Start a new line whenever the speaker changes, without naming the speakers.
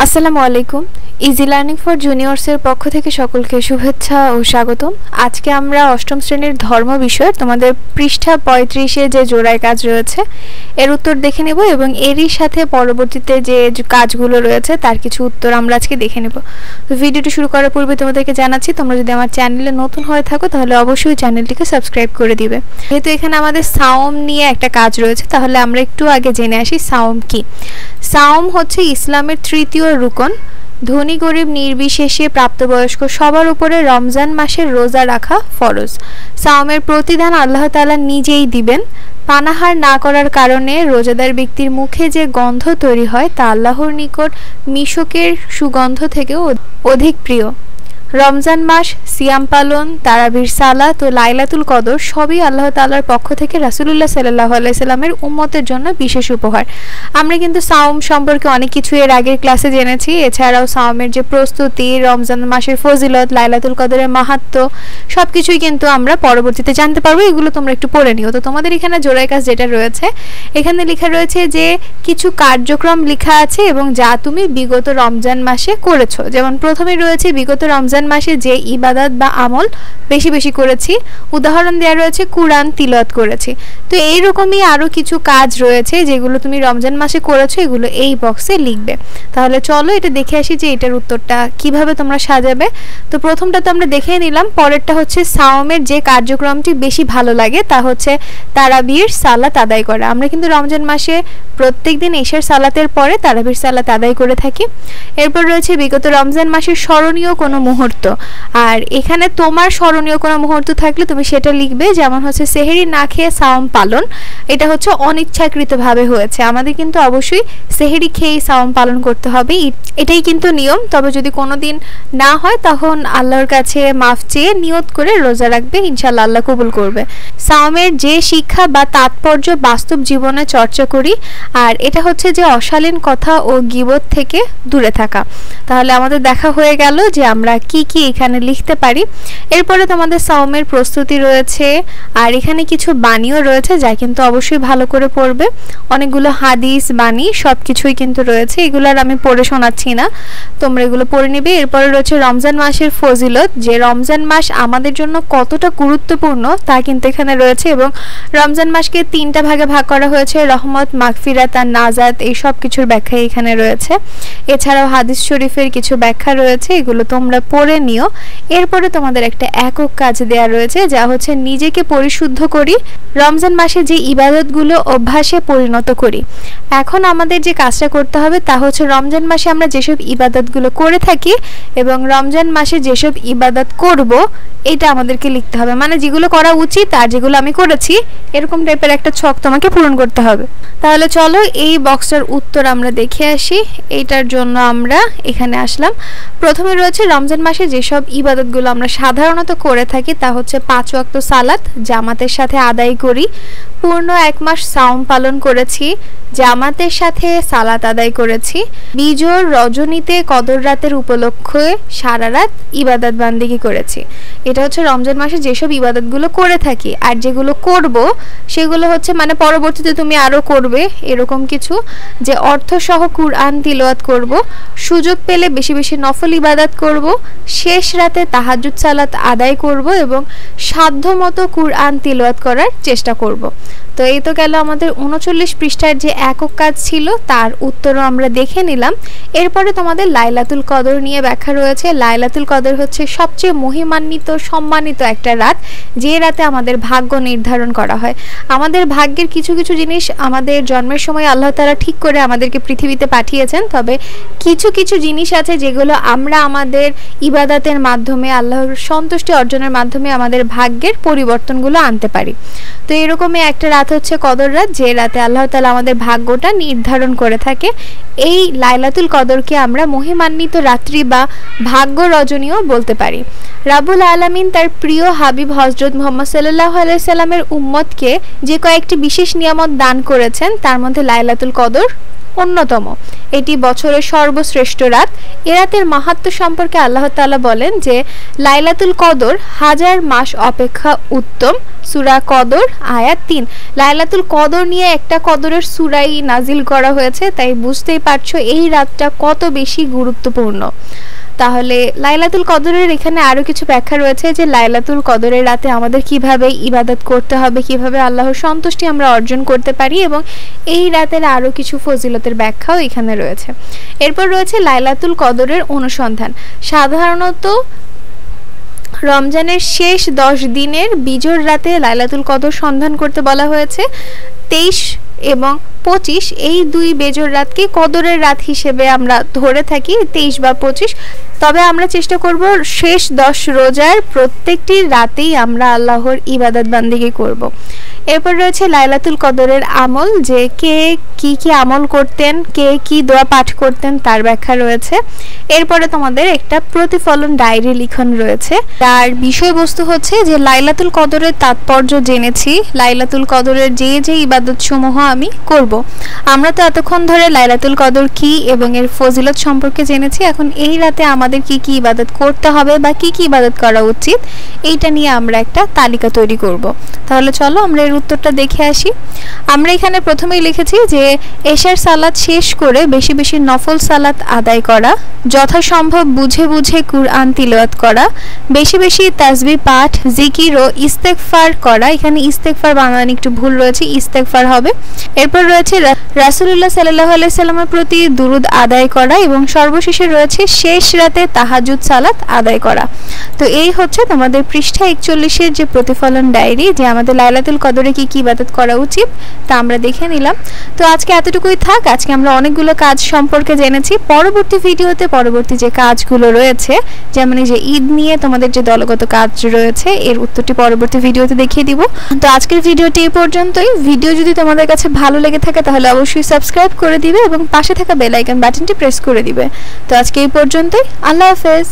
আসসালামু আলাইকুম। Easy learning for জুনিয়র্সের পক্ষ থেকে সকলকে শুভেচ্ছা ও স্বাগতম। আজকে আমরা অষ্টম শ্রেণীর ধর্ম বিষয়ের তোমাদের পৃষ্ঠা 35-এ যে জোড়ায় কাজ রয়েছে এর উত্তর দেখে নেব এবং এরই সাথে পরবর্তীতে যে কাজগুলো রয়েছে তার কিছু উত্তর আমরা আজকে দেখে নেব। তো ভিডিওটি শুরু করার পূর্বে তোমাদেরকে জানাচ্ছি, তোমরা যদি আমার চ্যানেলে নতুন হয়ে থাকো তাহলে অবশ্যই চ্যানেলটিকে সাবস্ক্রাইব করে দিবে। যেহেতু এখানে আমাদের সাওম নিয়ে একটা কাজ রয়েছে, তাহলে আমরা একটু আগে জেনে আসি সাওম কি। সাওম হচ্ছে ইসলামের তৃতীয় রুকন। ধনী গরিব নির্বিশেষে প্রাপ্তবয়স্ক সবার উপরে রমজান মাসের রোজা রাখা ফরজ। সাওমের প্রতিদান আল্লাহ তাআলা নিজেই দিবেন। পানাহার না করার কারণে রোজাদার ব্যক্তির মুখে যে গন্ধ তৈরি হয় তা আল্লাহর নিকট মিশকের সুগন্ধ থেকেও অধিক প্রিয়। রমজান মাস, সিয়াম পালন, তারাবির সালাত ও লাইলাতুল কদর সবই আল্লাহ তাআলার পক্ষ থেকে রাসূলুল্লাহ সাল্লাল্লাহু আলাইহি সাল্লামের উম্মতের জন্য বিশেষ উপহার। আমরা কিন্তু সাওম সম্পর্কে অনেক কিছু এর আগের ক্লাসে জেনেছি। এছাড়াও সাওমের যে প্রস্তুতি, রমজান মাসের ফজিলত, লাইলাতুল কদরের মাহাত্ম্য সবকিছুই কিন্তু আমরা পরবর্তীতে জানতে পারবো। এগুলো তোমরা একটু পড়ে নিও। তো তোমাদের এখানে জোড়ায় কাজ যেটা রয়েছে, এখানে লেখা রয়েছে যে কিছু কার্যক্রম লেখা আছে এবং যা তুমি বিগত রমজান মাসে করেছো। যেমন প্রথমে রয়েছে বিগত রমজান মাসে যে ইবাদত বা আমল বেশি বেশি করেছি, উদাহরণ দেওয়া রয়েছে কুরআন তিলাওয়াত করেছি। তো এইরকমই আরো কিছু কাজ রয়েছে যেগুলো তুমি রমজান মাসে করেছো, এগুলো এই বক্সে লিখবে। তাহলে চলো এটা দেখে আসি যে এটার উত্তরটা কিভাবে তোমরা সাজাবে। তো প্রথমটা তো আমরা দেখে নিলাম, পরেরটা হচ্ছে সাওমের যে কার্যক্রমটি বেশি ভালো লাগে তা হচ্ছে তারাবির সালাত আদায় করা। আমরা কিন্তু রমজান মাসে প্রত্যেকদিন এশার সালাতের পরে তারাবির সালাত আদায় করে থাকি। এরপর রয়েছে বিগত রমজান মাসের স্মরণীয় কোনো মুহূর্ত। আর এখানে তোমার স্মরণীয় কোনো মুহূর্ত থাকলে তুমি সেটা লিখবে। যেমন হচ্ছে সেহরি না খেয়ে সাওম পালন, এটা হচ্ছে অনিচ্ছাকৃতভাবে হয়েছে। আমাদের কিন্তু অবশ্যই সেহরি খেয়েই সাওম পালন করতে হবে, এটাই কিন্তু নিয়ম। তবে যদি কোনো দিন না হয় তখন আল্লাহর কাছে মাফ চেয়ে নিয়ত করে রোজা রাখবে, ইনশাআল্লাহ আল্লাহ কবুল করবে। সাওমের যে শিক্ষা বা তাৎপর্য বাস্তব জীবনে চর্চা করি, আর এটা হচ্ছে যে অশালীন কথা ও গীবত থেকে দূরে থাকা। তাহলে আমাদের দেখা হয়ে গেল যে আমরা কি কি এখানে লিখতে পারি। এরপরে তোমাদের সাওমের প্রস্তুতি রয়েছে, আর এখানে কিছু বাণীও রয়েছে যা কিন্তু অবশ্যই ভালো করে পড়বে। অনেকগুলো হাদিস, বাণী সবকিছুই কিন্তু রয়েছে, এগুলো আর আমি পড়ে শোনাচ্ছি না, তোমরা এগুলো পড়ে নিবে। এরপরে রয়েছে রমজান মাসের ফজিলত, যে রমজান মাস আমাদের জন্য কতটা গুরুত্বপূর্ণ তা কিন্তু এখানে রয়েছে। এবং রমজান মাসকে 3টা ভাগে ভাগ করা হয়েছে, রহমত, মাগফিরাত আর নাজাত, এই সব কিছুর ব্যাখ্যা এখানে রয়েছে। এছাড়াও হাদিস শরীফের কিছু ব্যাখ্যা রয়েছে, এগুলো তোমরা পড়ে নিও। এরপরে তোমাদের একটা একক কাজ দেয়া রয়েছে যা হচ্ছে নিজেকে পরিশুদ্ধ করি, রমজান মাসে যে ইবাদতগুলো অভ্যাসে পরিণত করি। এখন আমাদের যে কাজটা করতে হবে তা হচ্ছে রমজান মাসে আমরা যেসব ইবাদতগুলো করে থাকি এবং রমজান মাসে যেসব ইবাদত করব এটা আমাদেরকে লিখতে হবে। মানে যেগুলো করা উচিত আর যেগুলো আমি করেছি এরকম টাইপের একটা ছক তোমাকে পূরণ করতে হবে। তাহলে চলো এই বক্সটার উত্তর আমরা দেখে আসি। এইটার জন্য আমরা এখানে আসলাম। প্রথমে রয়েছে রমজান মাসে যেসব ইবাদতগুলো আমরা সাধারণত করে থাকি তা হচ্ছে 5 ওয়াক্ত সালাত জামাতের সাথে আদায় করি, পূর্ণ 1 মাস সাওম পালন করেছি, জামাতের সাথে সালাত আদায় করেছি, বিজোর রজনীতে কদর রাতের উপলক্ষে সারা রাত ইবাদত বান্দেগি করেছি। এটা হচ্ছে রমজান মাসে যেসব ইবাদতগুলো করে থাকি। আর যেগুলো করব সেগুলো হচ্ছে মানে পরবর্তীতে তুমি আরও করবে এরকম কিছু, যে অর্থসহ কুরআন তিলাওয়াত করব, সুযোগ পেলে বেশি বেশি নফল ইবাদত করব, শেষ রাতে তাহাজ্জুদ সালাত আদায় করব এবং সাধ্যমতো কুরআন তিলাওয়াত করার চেষ্টা করব। তো এই তো গেল আমাদের 39 পৃষ্ঠার যে একক কাজ ছিল তার উত্তরও আমরা দেখে নিলাম। এরপরে তোমাদের লাইলাতুল কদর নিয়ে ব্যাখ্যা রয়েছে। লাইলাতুল কদর হচ্ছে সবচেয়ে মহিমান্বিত সম্মানিত একটা রাত, যে রাতে আমাদের ভাগ্য নির্ধারণ করা হয়। আমাদের ভাগ্যের কিছু কিছু জিনিস আমাদের জন্মের সময় আল্লাহ তাআলা ঠিক করে আমাদেরকে পৃথিবীতে পাঠিয়েছেন, তবে কিছু কিছু জিনিস আছে যেগুলো আমরা আমাদের ইবাদতের মাধ্যমে আল্লাহর সন্তুষ্টি অর্জনের মাধ্যমে আমাদের ভাগ্যের পরিবর্তনগুলো আনতে পারি। তো এরকমই একটা রাত হচ্ছে কদর রাত, যে রাতে আল্লাহ তাআলা আমাদের ভাগ্যটা নির্ধারণ করে থাকে। এই লাইলাতুল কদরকে আমরা মহিমান্বিত রাত্রি বা ভাগ্য রজনীও বলতে পারি। রাব্বুল আলামিন তার প্রিয় হাবিব হযরত মুহাম্মদ সাল্লাল্লাহু আলাইহি সাল্লামের উম্মতকে যে কয়েকটি বিশেষ নিয়ামত দান করেছেন তার মধ্যে লাইলাতুল কদর অন্যতম। এটি বছরের সর্বশ্রেষ্ঠ রাত। এ রাতের মাহাত্ম্য সম্পর্কে আল্লাহ তাআলা বলেন যে লাইলাতুল কদর হাজার মাস অপেক্ষা উত্তম। সূরা কদর আয়াত ৩। লাইলাতুল কদর নিয়ে একটা কদরের সূরাই নাজিল করা হয়েছে, তাই বুঝতেই পারছো এই রাতটা কত বেশি গুরুত্বপূর্ণ। তাহলে লাইলাতুল কদরের এখানে আরো কিছু ব্যাখ্যা রয়েছে যে লাইলাতুল কদরের রাতে আমাদের কিভাবে ইবাদত করতে হবে, কিভাবে আল্লাহর সন্তুষ্টি আমরা অর্জন করতে পারি, এবং এই রাতের আরো কিছু ফজিলতের ব্যাখ্যাও এখানে রয়েছে। এরপর রয়েছে লাইলাতুল কদরের অনুসন্ধান। সাধারণত রমজানের শেষ 10 দিনের বিজোড় রাতে লাইলাতুল কদর সন্ধান করতে বলা হয়েছে। 23 এবং 25 এই দুই বেজোড় রাতকে কদরের রাত হিসেবে আমরা ধরে থাকি, 23 বা 25। তবে আমরা চেষ্টা করব শেষ 10 রোজার প্রত্যেকটি রাতেই আমরা আল্লাহর ইবাদত বান্দিগি করব। এরপর রয়েছে লাইলাতুল কদরের আমল, যে কে কি কি আমল করতেন, কে কি দোয়া পাঠ করতেন তার ব্যাখ্যা রয়েছে। এরপরে তোমাদের একটা প্রতিফলন ডায়েরি লিখন রয়েছে, তার বিষয়বস্তু হচ্ছে যে লাইলাতুল কদরের তাৎপর্য জেনেছি, লাইলাতুল কদরের যে যে ইবাদত সমূহ আমি করব। আমরা তো এতক্ষণ ধরে লাইলাতুল কদর কি এবং এর ফজিলত সম্পর্কে জেনেছি, এখন এই রাতে আমাদের কি কি ইবাদত করতে হবে বা কি কি ইবাদত করা উচিত এইটা নিয়ে আমরা একটা তালিকা তৈরি করব। তাহলে চলো আমরা এর উত্তরটা দেখে আসি। আমরা এখানে প্রথমেই লিখেছি যে এশার সালাত শেষ করে বেশি বেশি নফল সালাত আদায় করা, যথাসম্ভব বুঝে বুঝে কুরআন তিলাওয়াত করা, বেশি বেশি তাসবিহ পাঠ, জিকির ও ইস্তেগফার করা। এখানে ইস্তেগফার বানান একটু ভুল রয়েছে, ইস্তেগফার হবে। এরপর রয়েছে রাসূলুল্লাহ সাল্লাল্লাহু আলাইহি সাল্লামের প্রতি দুরুদ আদায় করা, এবং সর্বশেষে রয়েছে শেষ রাতে তাহাজ্জুদ সালাত আদায় করা। তো এই হচ্ছে তোমাদের পৃষ্ঠা 41-এর যে প্রতিফলন ডায়েরি, যে আমাদের লাইলাতুল কদরে কি কি ইবাদত করা উচিত তা আমরা দেখে নিলাম। তো আজকে এতটুকুই থাক। আজকে আমরা অনেকগুলো কাজ সম্পর্কে জেনেছি। পরবর্তী ভিডিওতে পরবর্তী যে কাজগুলো রয়েছে, যেমন এই যে ঈদ নিয়ে তোমাদের যে দলগত কাজ রয়েছে, এর উত্তরটি পরবর্তী ভিডিওতে দেখিয়ে দিব। তো আজকের ভিডিওটি এই পর্যন্তই। ভিডিও যদি তোমাদের কাছে ভালো লেগে থাকে তাহলে অবশ্যই সাবস্ক্রাইব করে দিবে এবং পাশে থাকা বেল আইকন বাটনটি প্রেস করে দিবে। তো আজকে এই পর্যন্তই। আল্লাহ হাফেজ।